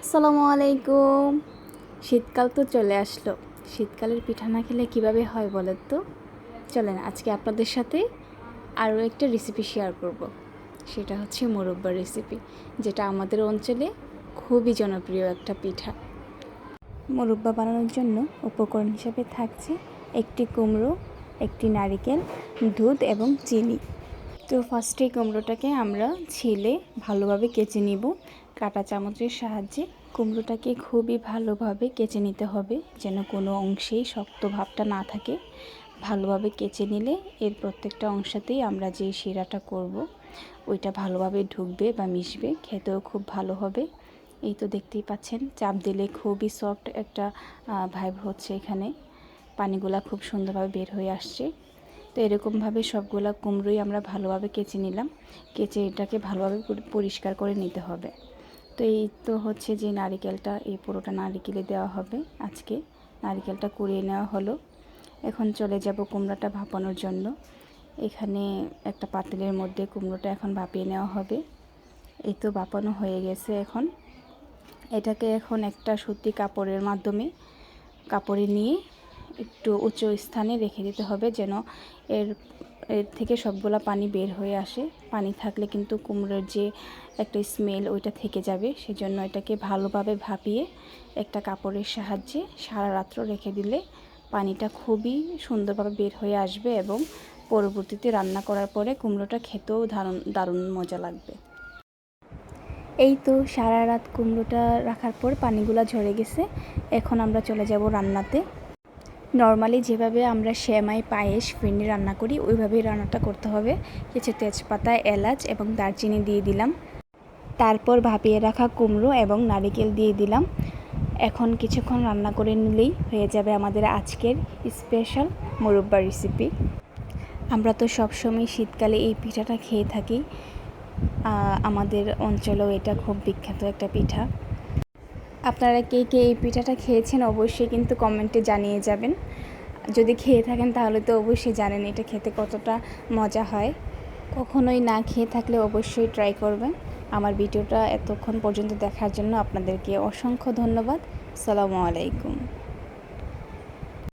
আসসালামু আলাইকুম। শীতকাল তো চলে আসলো। শীতকালের পিঠা না খেলে কীভাবে হয় বলেন তো? চলেন আজকে আপনাদের সাথে আরও একটা রেসিপি শেয়ার করব। সেটা হচ্ছে মোরব্বার রেসিপি, যেটা আমাদের অঞ্চলে খুবই জনপ্রিয় একটা পিঠা। মোরব্বা বানানোর জন্য উপকরণ হিসাবে থাকছে একটি কুমড়ো, একটি নারিকেল, দুধ এবং চিনি। তো ফার্স্টে কুমড়োটাকে আমরা ছিলে ভালোভাবে কেচে নিব। কাঁটা চামচের সাহায্যে কুমড়োটাকে খুবই ভালোভাবে কেচে নিতে হবে, যেন কোনো অংশেই শক্ত ভাবটা না থাকে। ভালোভাবে কেচে নিলে এর প্রত্যেকটা অংশতেই আমরা যে শিরাটা করব ওইটা ভালোভাবে ঢুকবে বা মিশবে, খেতেও খুব ভালো হবে। এই তো দেখতেই পাচ্ছেন, চাপ দিলে খুবই সফট একটা ভাইব হচ্ছে। এখানে পানিগুলা খুব সুন্দরভাবে বের হয়ে আসছে। তো এরকমভাবে সবগুলা কুমড়োই আমরা ভালোভাবে কেচে নিলাম। কেচে এটাকে ভালোভাবে পরিষ্কার করে নিতে হবে। তো এই তো হচ্ছে যে নারিকেলটা, এই পুরোটা নারিকেলে দেওয়া হবে। আজকে নারিকেলটা কুড়িয়ে নেওয়া হলো। এখন চলে যাব কুমড়োটা ভাপানোর জন্য। এখানে একটা পাতিলের মধ্যে কুমড়োটা এখন ভাপিয়ে নেওয়া হবে। এই তো ভাপানো হয়ে গেছে। এখন এটাকে এখন একটা সুতি কাপড়ের মাধ্যমে কাপড়ে নিয়ে একটু উঁচু স্থানে রেখে দিতে হবে, যেন এর থেকে সবগুলা পানি বের হয়ে আসে। পানি থাকলে কিন্তু কুমড়োর যে একটা স্মেল ওইটা থেকে যাবে। সেজন্য এটাকে ভালোভাবে ভাপিয়ে একটা কাপড়ের সাহায্যে সারা রাত্র রেখে দিলে পানিটা খুবই সুন্দরভাবে বের হয়ে আসবে এবং পরবর্তীতে রান্না করার পরে কুমড়োটা খেতেও দারুণ মজা লাগবে। এই তো সারা রাত কুমড়োটা রাখার পর পানিগুলো ঝরে গেছে। এখন আমরা চলে যাব রান্নাতে। নর্মালি যেভাবে আমরা সেমাই, পায়েস, ফিরনি রান্না করি ওইভাবেই রান্নাটা করতে হবে। কিছু তেজপাতা, এলাচ এবং দারচিনি দিয়ে দিলাম। তারপর ভাপিয়ে রাখা কুমড়ো এবং নারিকেল দিয়ে দিলাম। এখন কিছুক্ষণ রান্না করে নিলেই হয়ে যাবে আমাদের আজকের স্পেশাল মোরব্বা রেসিপি। আমরা তো সবসময় শীতকালে এই পিঠাটা খেয়ে থাকি। আমাদের অঞ্চলেও এটা খুব বিখ্যাত একটা পিঠা। আপনারা কে কে এই পিঠাটা খেয়েছেন অবশ্যই কিন্তু কমেন্টে জানিয়ে যাবেন। যদি খেয়ে থাকেন তাহলে তো অবশ্যই জানেন এটা খেতে কতটা মজা হয়। কখনোই না খেয়ে থাকলে অবশ্যই ট্রাই করবেন। আমার ভিডিওটা এতক্ষণ পর্যন্ত দেখার জন্য আপনাদেরকে অসংখ্য ধন্যবাদ। আসসালামু আলাইকুম।